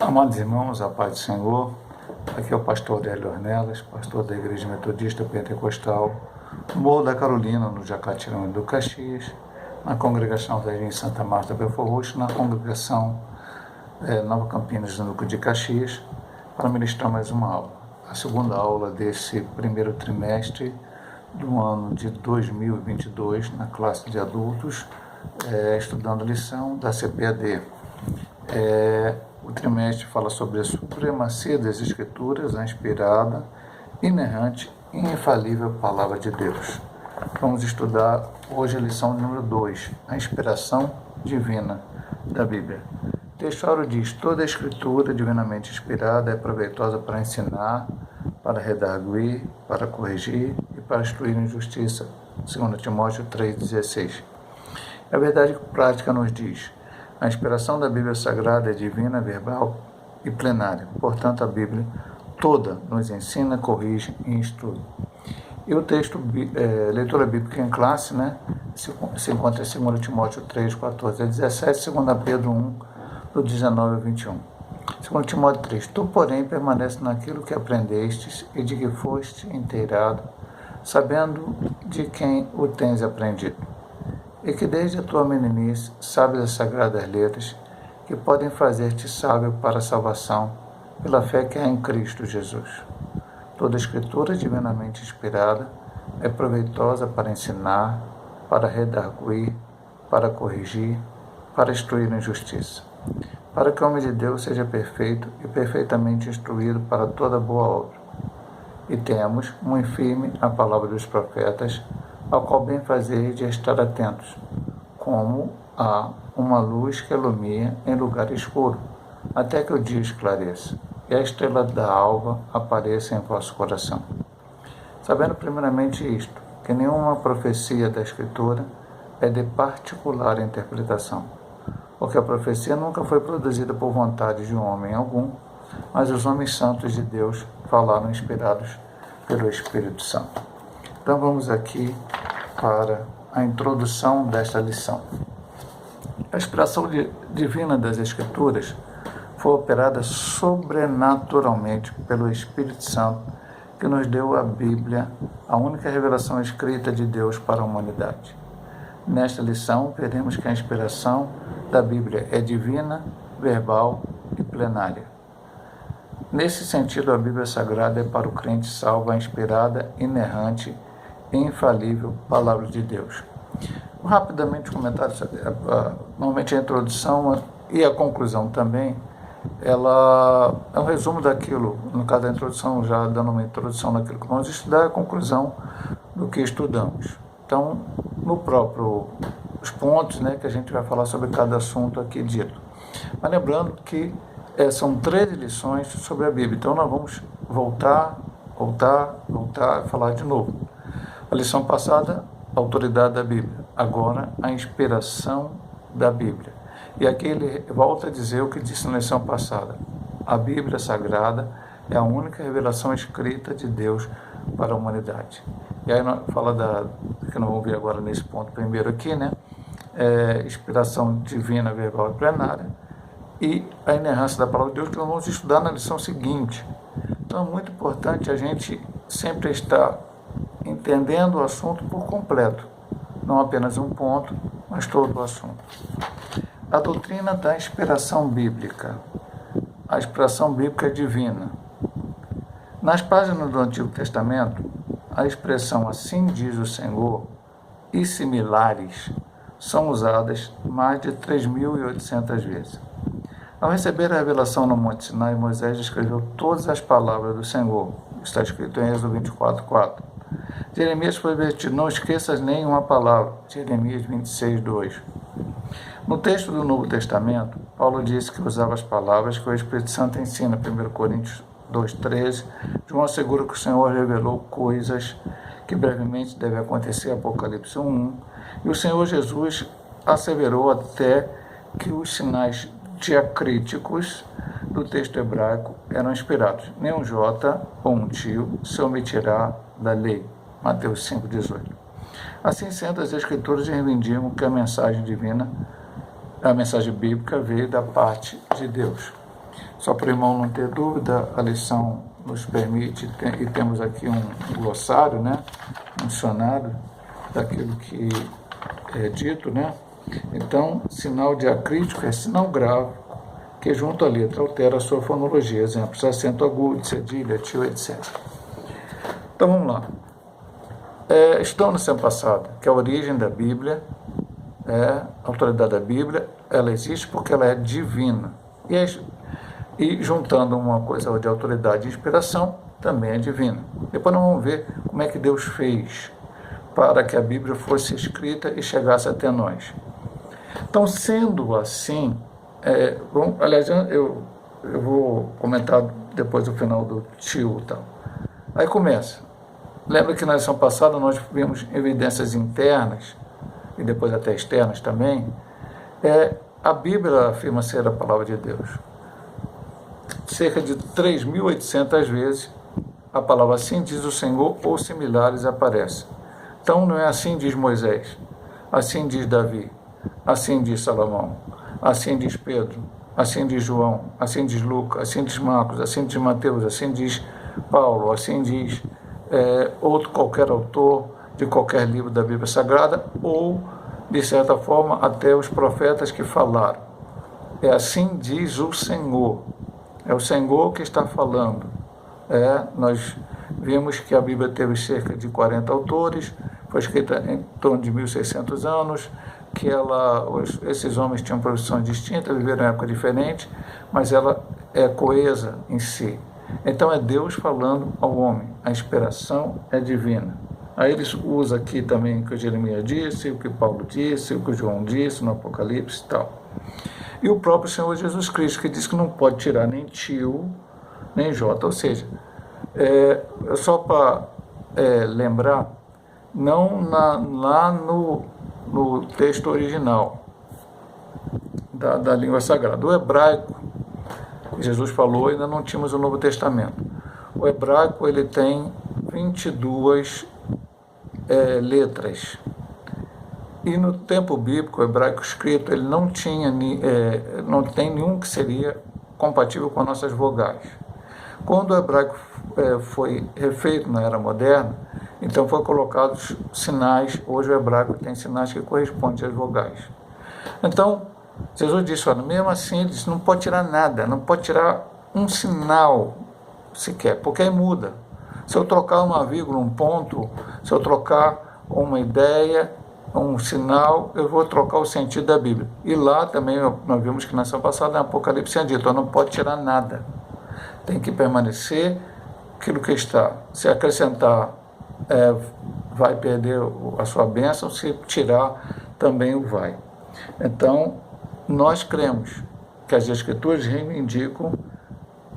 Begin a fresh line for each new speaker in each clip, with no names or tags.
Amados irmãos, a paz do Senhor, aqui é o pastor Hélio Ornelas, pastor da Igreja Metodista Pentecostal, no Morro da Carolina, no Jacatirão do Caxias, na congregação Jardim Santa Marta Belfort Roxo, na congregação Nova Campinas, no Núcleo de Caxias, para ministrar mais uma aula. A segunda aula desse primeiro trimestre do ano de 2022, na classe de adultos, estudando a lição da CPAD. O trimestre fala sobre a supremacia das Escrituras, a inspirada, inerrante e infalível Palavra de Deus. Vamos estudar hoje a lição número 2, a inspiração divina da Bíblia. O texto diz: toda a Escritura divinamente inspirada é proveitosa para ensinar, para redarguir, para corrigir e para instruir em justiça. 2 Timóteo 3,16. A verdade prática nos diz: a inspiração da Bíblia Sagrada é divina, verbal e plenária. Portanto, a Bíblia toda nos ensina, corrige e instrui. E o texto, leitura bíblica em classe, se encontra em 2 Timóteo 3, 14 a 17, 2 Pedro 1, do 19 a 21. 2 Timóteo 3, tu, porém, permanece naquilo que aprendestes e de que foste inteirado, sabendo de quem o tens aprendido, e que desde a tua meninice sabes as sagradas letras, que podem fazer-te sábio para a salvação, pela fé que há em Cristo Jesus. Toda a Escritura divinamente inspirada é proveitosa para ensinar, para redarguir, para corrigir, para instruir em justiça, para que o homem de Deus seja perfeito e perfeitamente instruído para toda boa obra. E temos muito firme a palavra dos profetas, ao qual bem fazer de estar atentos, como há uma luz que ilumina em lugar escuro, até que o dia esclareça, e a estrela da alva apareça em vosso coração. Sabendo primeiramente isto, que nenhuma profecia da Escritura é de particular interpretação, porque a profecia nunca foi produzida por vontade de um homem algum, mas os homens santos de Deus falaram inspirados pelo Espírito Santo. Então vamos aqui para a introdução desta lição. A inspiração divina das Escrituras foi operada sobrenaturalmente pelo Espírito Santo, que nos deu a Bíblia, a única revelação escrita de Deus para a humanidade. Nesta lição, veremos que a inspiração da Bíblia é divina, verbal e plenária. Nesse sentido, a Bíblia Sagrada é para o crente salvo a inspirada, inerrante e infalível Palavra de Deus. Rapidamente comentar, normalmente a introdução e a conclusão também, ela é um resumo daquilo, no caso da introdução, já dando uma introdução naquilo que vamos estudar, a conclusão do que estudamos. Então, no próprio, os pontos, que a gente vai falar sobre cada assunto aqui dito. Mas lembrando que são 13 lições sobre a Bíblia, então nós vamos voltar e falar de novo. A lição passada, a autoridade da Bíblia. Agora, a inspiração da Bíblia. E aqui ele volta a dizer o que disse na lição passada. A Bíblia Sagrada é a única revelação escrita de Deus para a humanidade. E aí fala que nós vamos ver agora nesse ponto primeiro aqui, inspiração divina, verbal e plenária, e a inerrância da palavra de Deus, que nós vamos estudar na lição seguinte. Então é muito importante a gente sempre estar entendendo o assunto por completo, não apenas um ponto, mas todo o assunto. A doutrina da inspiração bíblica. A inspiração bíblica é divina. Nas páginas do Antigo Testamento, a expressão "assim diz o Senhor" e similares são usadas mais de 3.800 vezes. Ao receber a revelação no Monte Sinai, Moisés escreveu todas as palavras do Senhor. Está escrito em Êxodo 24:4. Jeremias foi advertido: não esqueças nenhuma palavra. Jeremias 26:2. No texto do Novo Testamento, Paulo disse que usava as palavras que o Espírito Santo ensina, 1 Coríntios 2:13. João assegura que o Senhor revelou coisas que brevemente devem acontecer, Apocalipse 1:1. E o Senhor Jesus asseverou até que os sinais diacríticos do texto hebraico eram inspirados. Nenhum jota ou um tio se omitirá da lei. Mateus 5:18. Assim sendo, as Escrituras reivindicam que a mensagem divina, a mensagem bíblica, veio da parte de Deus. Só para o irmão não ter dúvida, a lição nos permite, e temos aqui um glossário, né? Um dicionário daquilo que é dito, né? Então, sinal diacrítico é sinal grave, que junto à letra altera a sua fonologia, exemplos, acento agudo, cedilha, tio, etc. Então vamos lá. Estudamos na semana passada que a origem da Bíblia, a autoridade da Bíblia, ela existe porque ela é divina. E juntando uma coisa de autoridade e inspiração, também é divina. Depois nós vamos ver como é que Deus fez para que a Bíblia fosse escrita e chegasse até nós. Então, sendo assim, aliás, eu vou comentar depois do final do tio e tal. Aí começa. Lembra que na lição passada nós vimos evidências internas, e depois até externas também. A Bíblia afirma ser a palavra de Deus. Cerca de 3.800 vezes a palavra assim diz o Senhor ou similares aparece. Então não é assim diz Moisés, assim diz Davi, assim diz Salomão, assim diz Pedro, assim diz João, assim diz Lucas, assim diz Marcos, assim diz Mateus, assim diz Paulo, assim diz outro qualquer autor de qualquer livro da Bíblia Sagrada, ou de certa forma até os profetas que falaram. Assim diz o Senhor, é o Senhor que está falando. Nós vimos que a Bíblia teve cerca de 40 autores, foi escrita em torno de 1.600 anos, que esses homens tinham profissões distintas, viveram em época diferente, mas ela é coesa em si. Então é Deus falando ao homem, a inspiração é divina. Aí ele usa aqui também o que Jeremias disse, o que Paulo disse, o que João disse no Apocalipse e tal. E o próprio Senhor Jesus Cristo, que diz que não pode tirar nem tio, nem jota, ou seja, só para lembrar, não lá no texto original da língua sagrada. O hebraico, Jesus falou, ainda não tínhamos o Novo Testamento. O hebraico ele tem 22 letras. E no tempo bíblico, o hebraico escrito, ele não tem nenhum que seria compatível com as nossas vogais. Quando o hebraico foi refeito na era moderna, então foram colocados sinais. Hoje o hebraico tem sinais que correspondem às vogais. Então, Jesus disse, olha, mesmo assim, ele disse, não pode tirar nada, não pode tirar um sinal sequer, porque aí muda. Se eu trocar uma vírgula, um ponto, se eu trocar uma ideia, um sinal, eu vou trocar o sentido da Bíblia. E lá também, nós vimos que na semana passada, no Apocalipse, tinha dito, não pode tirar nada. Tem que permanecer aquilo que está. Se acrescentar, vai perder a sua bênção, se tirar, também o vai. Então, nós cremos que as Escrituras reivindicam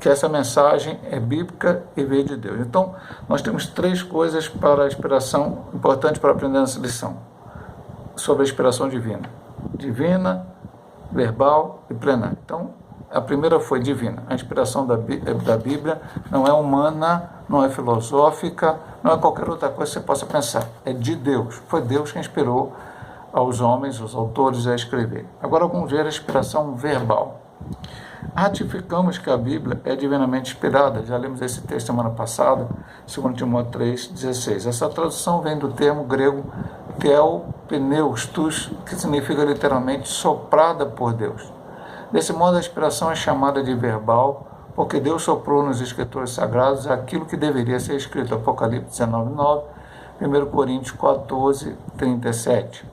que essa mensagem é bíblica e veio de Deus. Então, nós temos 3 coisas para a inspiração importantes para aprender nessa lição, sobre a inspiração divina. Divina, verbal e plenária. Então, a primeira foi divina. A inspiração da Bíblia não é humana, não é filosófica, não é qualquer outra coisa que você possa pensar. É de Deus. Foi Deus que inspirou aos homens, os autores, a escrever. Agora vamos ver a inspiração verbal. Ratificamos que a Bíblia é divinamente inspirada. Já lemos esse texto semana passada, 2 Timóteo 3,16. Essa tradução vem do termo grego theopneustos, que significa literalmente soprada por Deus. Desse modo, a inspiração é chamada de verbal, porque Deus soprou nos escritores sagrados aquilo que deveria ser escrito. Apocalipse 19:9, 1 Coríntios 14:37.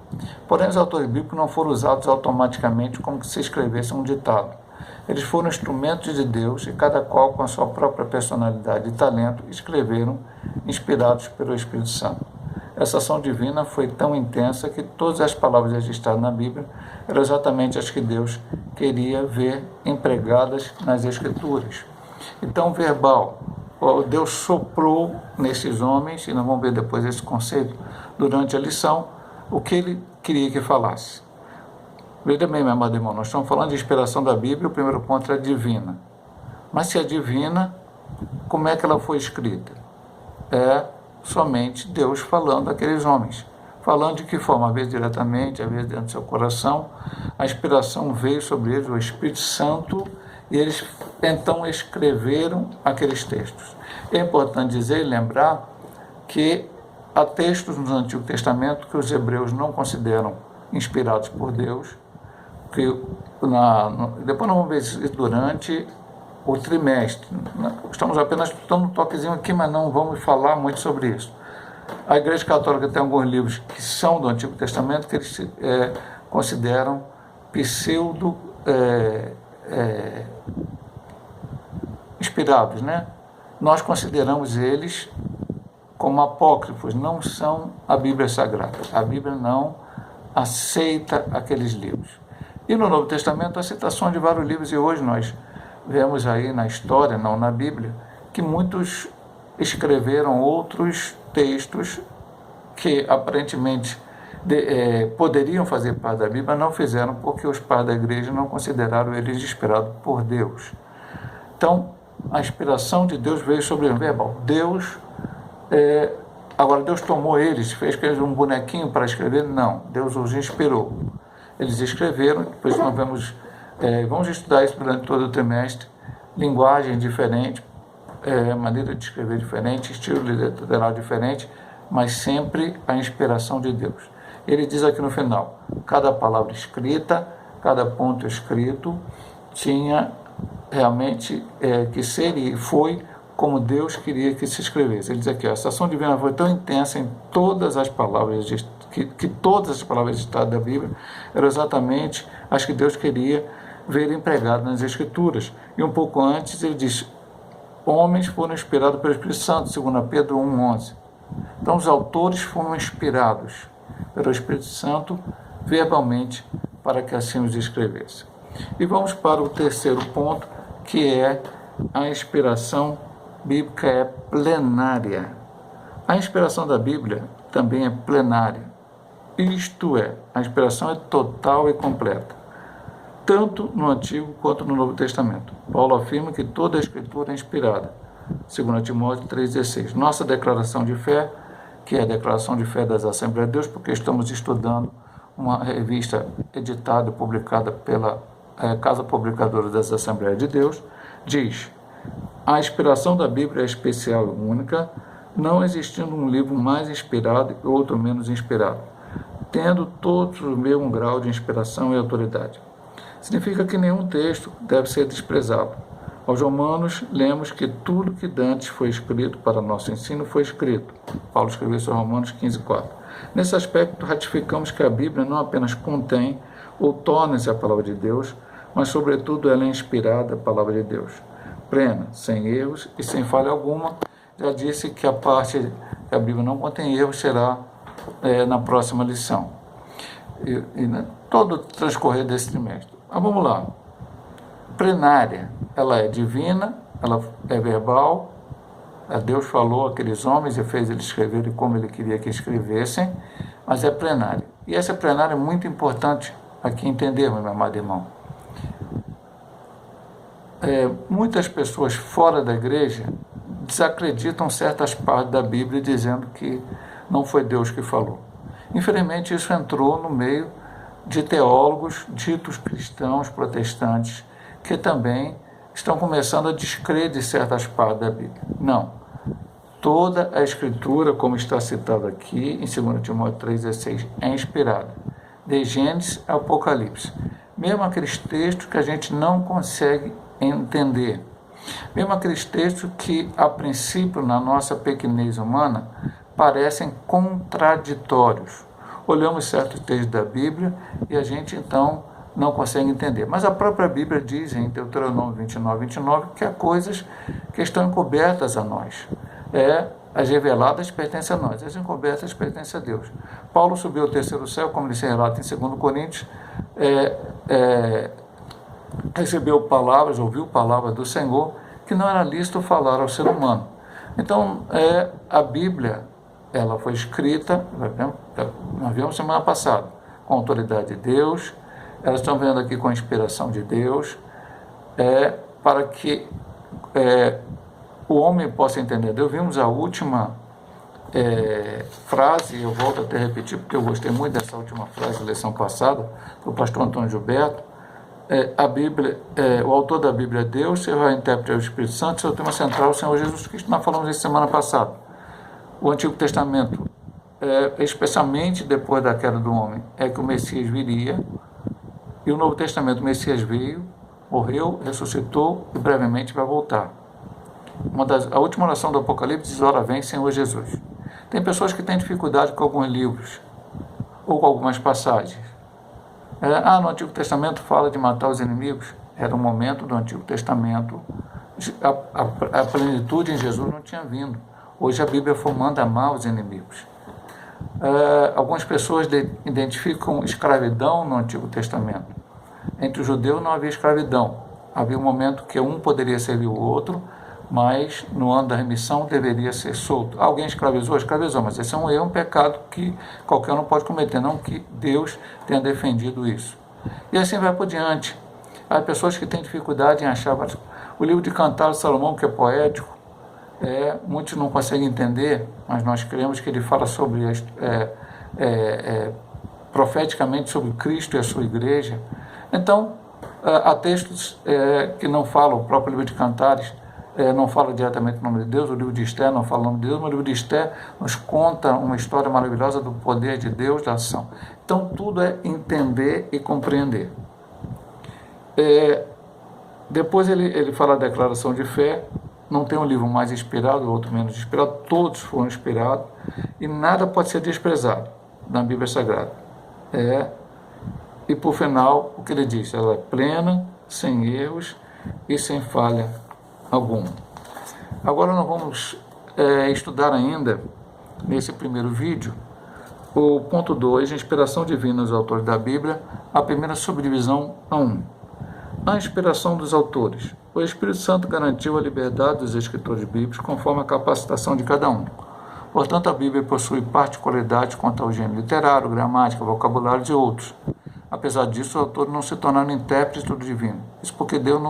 Porém, os autores bíblicos não foram usados automaticamente como se escrevesse um ditado. Eles foram instrumentos de Deus e cada qual com a sua própria personalidade e talento escreveram, inspirados pelo Espírito Santo. Essa ação divina foi tão intensa que todas as palavras registradas na Bíblia eram exatamente as que Deus queria ver empregadas nas Escrituras. Então, verbal, Deus soprou nesses homens, e nós vamos ver depois esse conceito durante a lição, o que ele queria que falasse. Veja bem, meu amado irmão, nós estamos falando de inspiração da Bíblia, o primeiro ponto é divina. Mas se é divina, como é que ela foi escrita? É somente Deus falando àqueles homens. Falando de que forma? Às vezes diretamente, às vezes dentro do seu coração. A inspiração veio sobre eles, o Espírito Santo, e eles então escreveram aqueles textos. É importante dizer e lembrar que há textos no Antigo Testamento que os hebreus não consideram inspirados por Deus, que depois nós vamos ver isso durante o trimestre. Estamos apenas dando um toquezinho aqui, mas não vamos falar muito sobre isso. A Igreja Católica tem alguns livros que são do Antigo Testamento que eles consideram pseudo inspirados, né? Nós consideramos eles como apócrifos, não são a Bíblia Sagrada. A Bíblia não aceita aqueles livros. E no Novo Testamento, a citação de vários livros, e hoje nós vemos aí na história, não na Bíblia, que muitos escreveram outros textos que aparentemente poderiam fazer parte da Bíblia, não fizeram porque os pais da igreja não consideraram eles inspirados por Deus. Então, a inspiração de Deus veio sobre o verbal. Agora, Deus tomou eles, fez que eles um bonequinho para escrever? Não, Deus os inspirou. Eles escreveram, depois nós vamos estudar isso durante todo o trimestre, linguagem diferente, maneira de escrever diferente, estilo literário diferente, mas sempre a inspiração de Deus. Ele diz aqui no final, cada palavra escrita, cada ponto escrito, tinha realmente que ser e foi como Deus queria que se escrevesse. Ele diz aqui, a ação divina foi tão intensa em todas as palavras, que todas as palavras citadas da Bíblia eram exatamente as que Deus queria ver empregadas nas Escrituras. E um pouco antes ele diz, homens foram inspirados pelo Espírito Santo, segundo Pedro 1,11. Então os autores foram inspirados pelo Espírito Santo verbalmente para que assim os escrevesse. E vamos para o terceiro ponto, que é a inspiração bíblica é plenária. A inspiração da Bíblia também é plenária. Isto é, a inspiração é total e completa, tanto no Antigo quanto no Novo Testamento. Paulo afirma que toda a Escritura é inspirada, segundo Timóteo 3,16. Nossa declaração de fé, que é a declaração de fé das Assembleias de Deus, porque estamos estudando uma revista editada e publicada pela Casa Publicadora das Assembleias de Deus, diz: a inspiração da Bíblia é especial e única, não existindo um livro mais inspirado e outro menos inspirado, tendo todos o mesmo grau de inspiração e autoridade. Significa que nenhum texto deve ser desprezado. Aos Romanos, lemos que tudo que dantes foi escrito para nosso ensino foi escrito. Paulo escreveu isso em Romanos 15,4. Nesse aspecto, ratificamos que a Bíblia não apenas contém ou torna-se a palavra de Deus, mas, sobretudo, ela é inspirada a palavra de Deus, plena, sem erros e sem falha alguma. Já disse que a parte que a Bíblia não contém erros será na próxima lição. Todo o transcorrer desse trimestre. Mas vamos lá. Plenária, ela é divina, ela é verbal. Deus falou àqueles homens e fez eles escreverem como ele queria que escrevessem, mas é plenária. E essa plenária é muito importante aqui entendermos, meu amado irmão. Muitas pessoas fora da igreja desacreditam certas partes da Bíblia dizendo que não foi Deus que falou. Infelizmente, isso entrou no meio de teólogos ditos cristãos, protestantes, que também estão começando a descrer de certas partes da Bíblia. Não. Toda a Escritura, como está citado aqui em 2 Timóteo 3,16, é inspirada, de Gênesis a Apocalipse. Mesmo aqueles textos que a gente não consegue entender, mesmo aqueles textos que, a princípio, na nossa pequenez humana, parecem contraditórios. Olhamos certos textos da Bíblia e a gente, então, não consegue entender. Mas a própria Bíblia diz, em Deuteronômio 29, que há coisas que estão encobertas a nós. As reveladas pertencem a nós, as encobertas pertencem a Deus. Paulo subiu ao terceiro céu, como ele se relata em 2 Coríntios, recebeu palavras, ouviu palavras do Senhor, que não era lícito falar ao ser humano. Então, a Bíblia, ela foi escrita, nós vimos semana passada, com a autoridade de Deus. Elas estão vendo aqui com a inspiração de Deus, para que o homem possa entender. Deus, vimos a última frase, eu volto até a repetir, porque eu gostei muito dessa última frase da lição passada, do pastor Antônio Gilberto, a Bíblia, o autor da Bíblia é Deus, seu intérprete é o Espírito Santo, seu tema central é o Senhor Jesus Cristo. Nós falamos isso semana passada. O Antigo Testamento, especialmente depois da queda do homem, é que o Messias viria, e o Novo Testamento, o Messias veio, morreu, ressuscitou e brevemente vai voltar. A última oração do Apocalipse diz: ora vem, Senhor Jesus. Tem pessoas que têm dificuldade com alguns livros ou com algumas passagens. No Antigo Testamento fala de matar os inimigos. Era um momento do Antigo Testamento, a plenitude em Jesus não tinha vindo. Hoje a Bíblia manda amar os inimigos. Algumas pessoas identificam escravidão no Antigo Testamento. Entre os judeus não havia escravidão. Havia um momento que um poderia servir o outro, mas no ano da remissão deveria ser solto. Alguém escravizou? Escravizou, mas esse é um erro, um pecado que qualquer um não pode cometer, não que Deus tenha defendido isso. E assim vai por diante. Há pessoas que têm dificuldade em achar o livro de Cantares de Salomão, que é poético, muitos não conseguem entender, mas nós cremos que ele fala sobre profeticamente sobre Cristo e a sua igreja. Então, há textos que não falam, o próprio livro de Cantares não fala diretamente o nome de Deus, o livro de Esther não fala o nome de Deus, mas o livro de Esther nos conta uma história maravilhosa do poder de Deus, da ação. Então, tudo é entender e compreender. Depois ele fala da declaração de fé. Não tem um livro mais inspirado, outro menos inspirado, todos foram inspirados, e nada pode ser desprezado na Bíblia Sagrada. E por final, o que ele diz? Ela é plena, sem erros e sem falha alguma. Agora nós vamos estudar ainda, nesse primeiro vídeo, o ponto 2, inspiração divina dos autores da Bíblia, a primeira subdivisão a 1. A inspiração dos autores. O Espírito Santo garantiu a liberdade dos escritores bíblicos conforme a capacitação de cada um. Portanto, a Bíblia possui particularidades quanto ao gênero literário, gramática, vocabulário e outros. Apesar disso, os autores não se tornaram intérpretes do divino. Isso porque Deus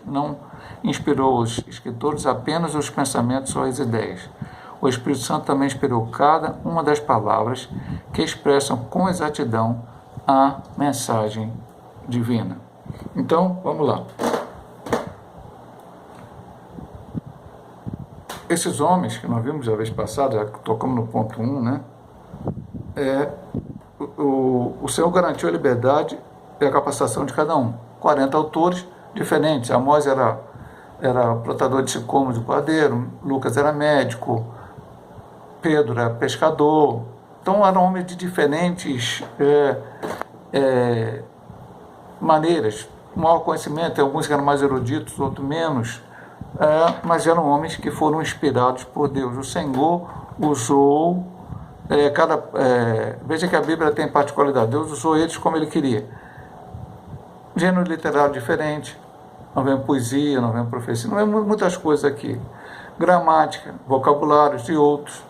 não inspirou os escritores apenas os pensamentos ou as ideias. O Espírito Santo também inspirou cada uma das palavras que expressam com exatidão a mensagem divina. Então, vamos lá. Esses homens que nós vimos a vez passada, já tocamos no ponto 1, né? O Senhor garantiu a liberdade e a capacitação de cada um. 40 autores diferentes. Amós era plantador de sicômoros de padeiro, Lucas era médico, Pedro era pescador. Então eram homens de diferentes maneiras, maior conhecimento, alguns eram mais eruditos, outros menos, mas eram homens que foram inspirados por Deus. O Senhor usou veja que a Bíblia tem particularidade, Deus usou eles como Ele queria. Gênero literário diferente, não vem poesia, não vem profecia, não vem muitas coisas aqui. Gramática, vocabulários e outros.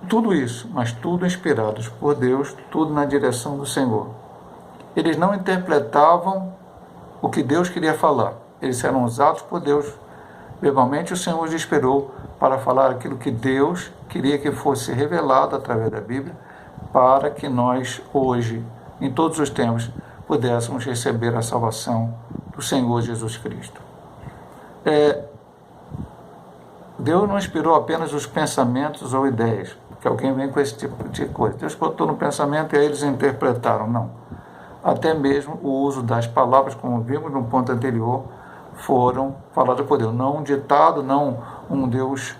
Tudo isso, mas tudo inspirados por Deus, tudo na direção do Senhor. Eles não interpretavam o que Deus queria falar. Eles eram usados por Deus. Verbalmente, o Senhor os inspirou para falar aquilo que Deus queria que fosse revelado através da Bíblia, para que nós, hoje, em todos os tempos, pudéssemos receber a salvação do Senhor Jesus Cristo. Deus não inspirou apenas os pensamentos ou ideias, que alguém vem com esse tipo de coisa. Deus botou no pensamento e aí eles interpretaram. Não. Até mesmo o uso das palavras, como vimos no ponto anterior, foram faladas por Deus. Não um ditado, não um Deus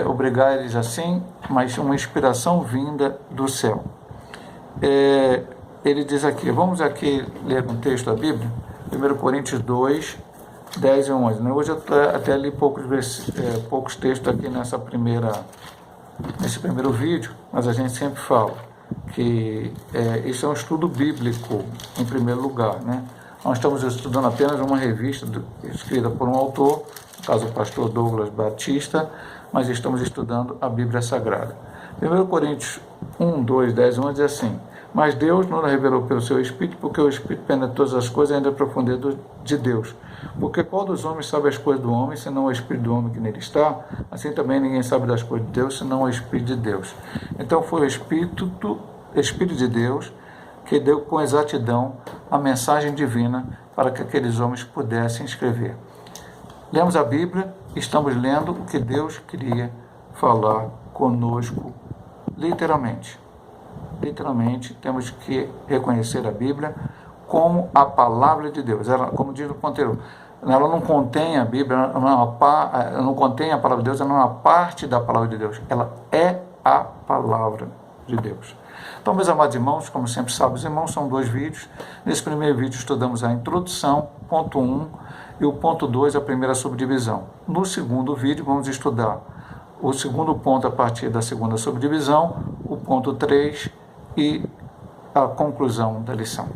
obrigar eles assim, mas uma inspiração vinda do céu. Ele diz aqui, vamos aqui ler um texto da Bíblia, 1 Coríntios 2, 10 e 11. Hoje eu até li poucos textos aqui nesse primeiro vídeo, mas a gente sempre fala que isso é um estudo bíblico, em primeiro lugar, né? Nós estamos estudando apenas uma revista escrita por um autor, no caso o pastor Douglas Batista, mas estamos estudando a Bíblia Sagrada. 1 Coríntios 1, 2, 10 e 11 diz assim: mas Deus não revelou pelo seu Espírito, porque o Espírito penetra todas as coisas ainda é profundeza de Deus. Porque qual dos homens sabe as coisas do homem, senão o Espírito do homem que nele está? Assim também ninguém sabe das coisas de Deus, senão o Espírito de Deus. Então foi o Espírito de Deus que deu com exatidão a mensagem divina para que aqueles homens pudessem escrever. Lemos a Bíblia, estamos lendo o que Deus queria falar conosco, literalmente. Literalmente, temos que reconhecer a Bíblia como a palavra de Deus. Ela, como diz o ponteiro, ela não contém a Bíblia, ela não contém a palavra de Deus, ela não é uma parte da palavra de Deus, ela é a palavra de Deus. Então, meus amados irmãos, como sempre sabem, os irmãos, são 2 vídeos. Nesse primeiro vídeo estudamos a introdução, ponto 1, e o ponto 2, a primeira subdivisão. No segundo vídeo, vamos estudar o segundo ponto a partir da segunda subdivisão, o ponto 3 e a conclusão da lição.